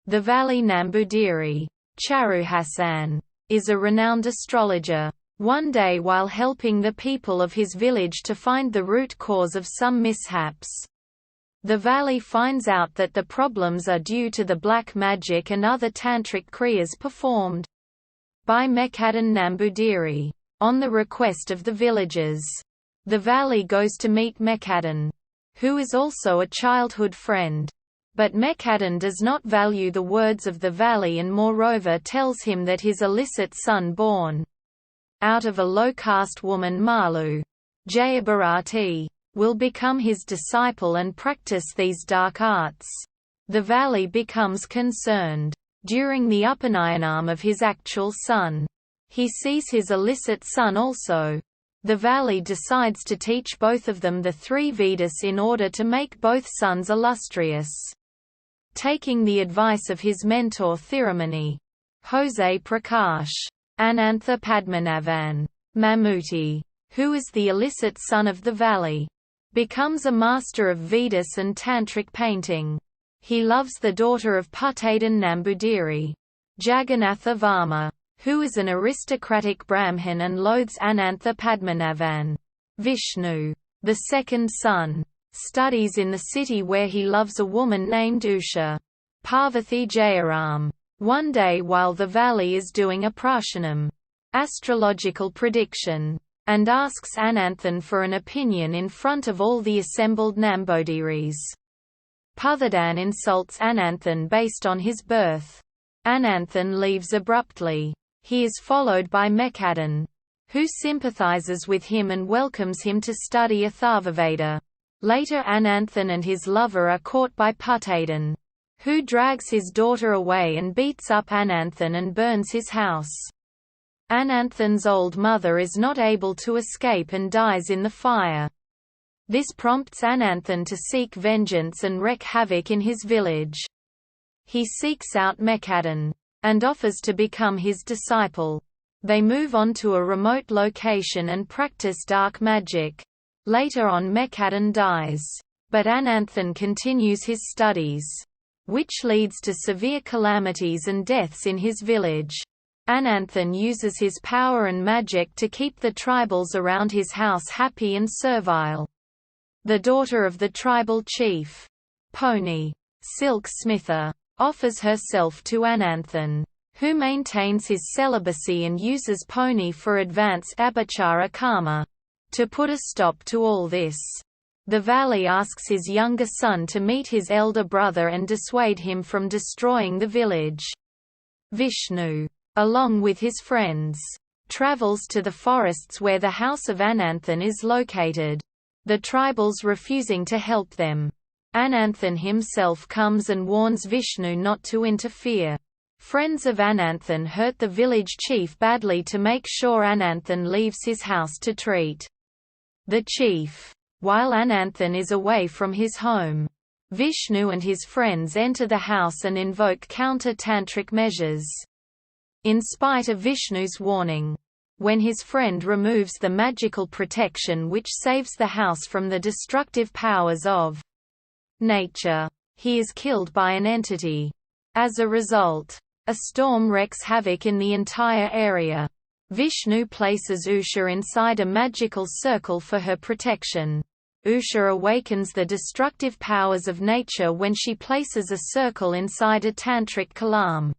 The Valley Nambudiri, Charu Hassan, is a renowned astrologer. One day, while helping the people of his village to find the root cause of some mishaps, the valley finds out that the problems are due to the black magic and other tantric kriyas performed by Mekadan Nambudiri. On the request of the villagers, the valley goes to meet Mekadan, who is also a childhood friend. But Mekadan does not value the words of the valley and moreover tells him that his illicit son born out of a low-caste woman Malu, Jayabharati, will become his disciple and practice these dark arts. The valley becomes concerned. During the Upanayam of his actual son, he sees his illicit son also. The valley decides to teach both of them the three Vedas in order to make both sons illustrious. Taking the advice of his mentor Thirumani, Jose Prakash, Anantha Padmanabhan, Mammootty, who is the illicit son of the valley, becomes a master of Vedas and tantric painting. He loves the daughter of Puttadan Nambudiri, Jagannatha Varma, who is an aristocratic Brahmin, and loathes Anantha Padmanabhan. Vishnu, the second son, studies in the city where he loves a woman named Usha, Parvati Jayaram. One day, while the valley is doing a prashanam, astrological prediction, and asks Ananthan for an opinion in front of all the assembled Nambudiris, Puttadan insults Ananthan based on his birth. Ananthan leaves abruptly. He is followed by Mekadan, who sympathizes with him and welcomes him to study Atharvaveda. Later, Ananthan and his lover are caught by Puttadan, who drags his daughter away and beats up Ananthan and burns his house. Ananthan's old mother is not able to escape and dies in the fire. This prompts Ananthan to seek vengeance and wreak havoc in his village. He seeks out Mekadan and offers to become his disciple. They move on to a remote location and practice dark magic. Later on, Mekadan dies, but Ananthan continues his studies, which leads to severe calamities and deaths in his village. Ananthan uses his power and magic to keep the tribals around his house happy and servile. The daughter of the tribal chief, Pony, Silk Smitha, offers herself to Ananthan, who maintains his celibacy and uses Pony for advanced abhichara karma. To put a stop to all this, the valley asks his younger son to meet his elder brother and dissuade him from destroying the village. Vishnu, along with his friends, travels to the forests where the house of Ananthan is located, the tribals refusing to help them. Ananthan himself comes and warns Vishnu not to interfere. Friends of Ananthan hurt the village chief badly to make sure Ananthan leaves his house to treat the chief. While Ananthan is away from his home, Vishnu and his friends enter the house and invoke counter-tantric measures. In spite of Vishnu's warning, when his friend removes the magical protection which saves the house from the destructive powers of nature, he is killed by an entity. As a result, a storm wreaks havoc in the entire area. Vishnu places Usha inside a magical circle for her protection. Usha awakens the destructive powers of nature when she places a circle inside a tantric kalam.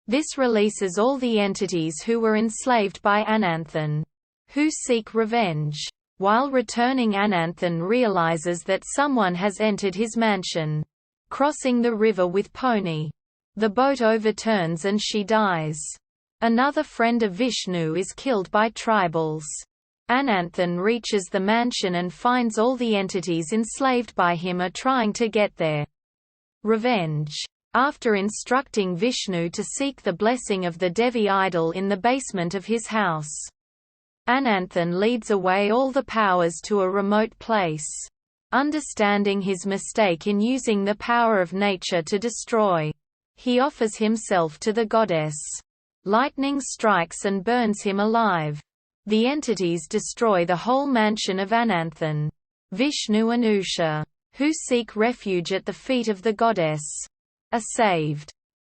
This releases all the entities who were enslaved by Ananthan, who seek revenge. While returning, Ananthan realizes that someone has entered his mansion, crossing the river with Pony. The boat overturns and she dies. Another friend of Vishnu is killed by tribals. Ananthan reaches the mansion and finds all the entities enslaved by him are trying to get their revenge. After instructing Vishnu to seek the blessing of the Devi idol in the basement of his house, Ananthan leads away all the powers to a remote place. Understanding his mistake in using the power of nature to destroy, he offers himself to the goddess. Lightning strikes and burns him alive. The entities destroy the whole mansion of Ananthan. Vishnu and Usha, who seek refuge at the feet of the goddess, are saved.